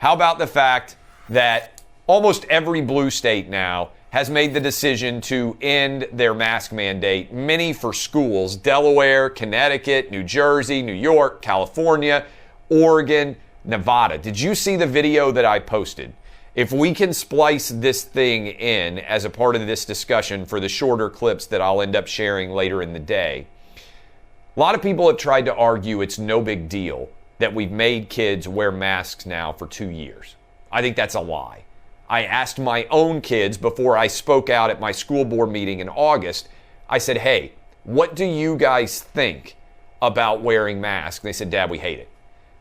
How about the fact that almost every blue state now has made the decision to end their mask mandate, many for schools: Delaware, Connecticut, New Jersey, New York, California, Oregon, Nevada. Did you see the video that I posted? If we can splice this thing in as a part of this discussion for the shorter clips that I'll end up sharing later in the day, a lot of people have tried to argue it's no big deal that we've made kids wear masks now for 2 years. I think that's a lie. I asked my own kids before I spoke out at my school board meeting in August. I said, hey, what do you guys think about wearing masks? And they said, Dad, we hate it.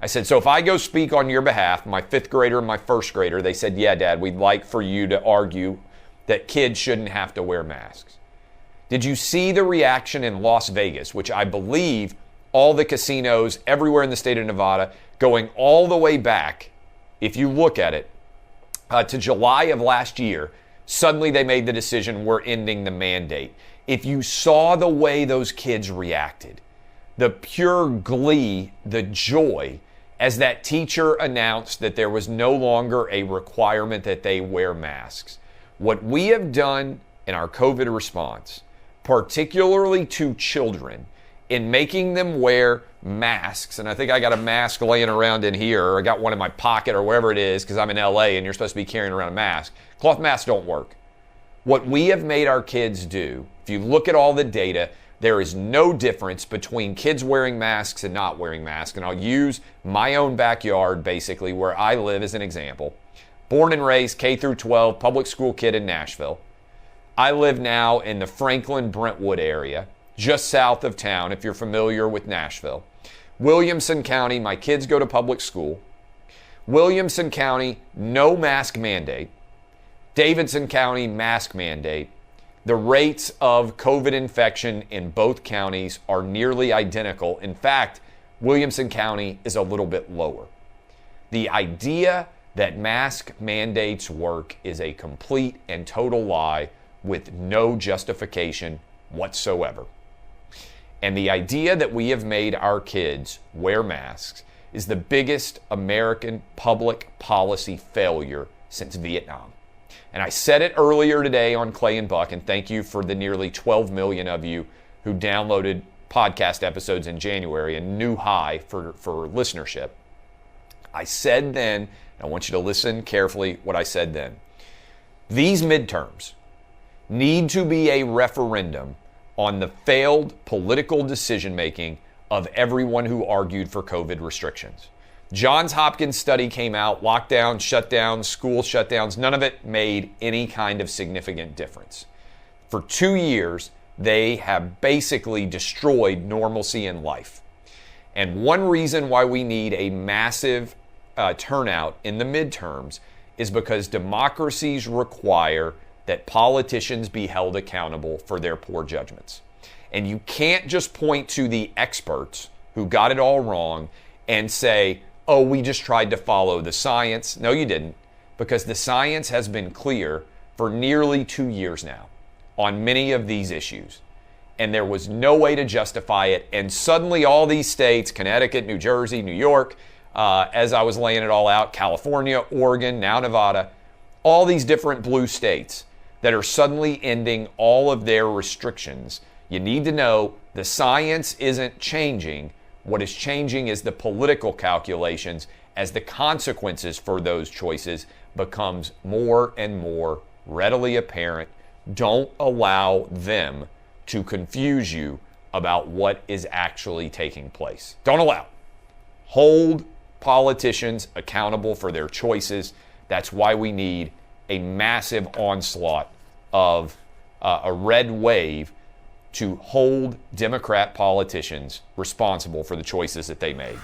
I said, so if I go speak on your behalf, my fifth grader and my first grader, they said, yeah, Dad, we'd like for you to argue that kids shouldn't have to wear masks. Did you see the reaction in Las Vegas, which I believe all the casinos everywhere in the state of Nevada, going all the way back, if you look at it, to July of last year, suddenly they made the decision, we're ending the mandate. If you saw the way those kids reacted, the pure glee, the joy, as that teacher announced that there was no longer a requirement that they wear masks. What we have done in our COVID response, particularly to children, in making them wear masks, and I think I got a mask laying around in here, or I got one in my pocket or wherever it is because I'm in LA and you're supposed to be carrying around a mask. Cloth masks don't work. What we have made our kids do, if you look at all the data, there is no difference between kids wearing masks and not wearing masks. And I'll use my own backyard, basically, where I live as an example. Born and raised K through 12, public school kid in Nashville. I live now in the Franklin-Brentwood area, just south of town, if you're familiar with Nashville. Williamson County, my kids go to public school. Williamson County, no mask mandate. Davidson County, mask mandate. The rates of COVID infection in both counties are nearly identical. In fact, Williamson County is a little bit lower. The idea that mask mandates work is a complete and total lie with no justification whatsoever. And the idea that we have made our kids wear masks is the biggest American public policy failure since Vietnam. And I said it earlier today on Clay and Buck, and thank you for the nearly 12 million of you who downloaded podcast episodes in January, a new high for listenership. I said then, and I want you to listen carefully what I said then. These midterms need to be a referendum on the failed political decision-making of everyone who argued for COVID restrictions. Johns Hopkins study came out, lockdowns, shutdowns, school shutdowns, none of it made any kind of significant difference. For 2 years, they have basically destroyed normalcy in life. And one reason why we need a massive turnout in the midterms is because democracies require that politicians be held accountable for their poor judgments. And you can't just point to the experts who got it all wrong and say, oh, we just tried to follow the science. No, you didn't, because the science has been clear for nearly 2 years now on many of these issues. And there was no way to justify it. And suddenly all these states, Connecticut, New Jersey, New York, as I was laying it all out, California, Oregon, now Nevada, all these different blue states that are suddenly ending all of their restrictions. You need to know the science isn't changing. What is changing is the political calculations as the consequences for those choices becomes more and more readily apparent. Don't allow them to confuse you about what is actually taking place. Don't allow. Hold politicians accountable for their choices. That's why we need a massive onslaught of a red wave to hold Democrat politicians responsible for the choices that they made.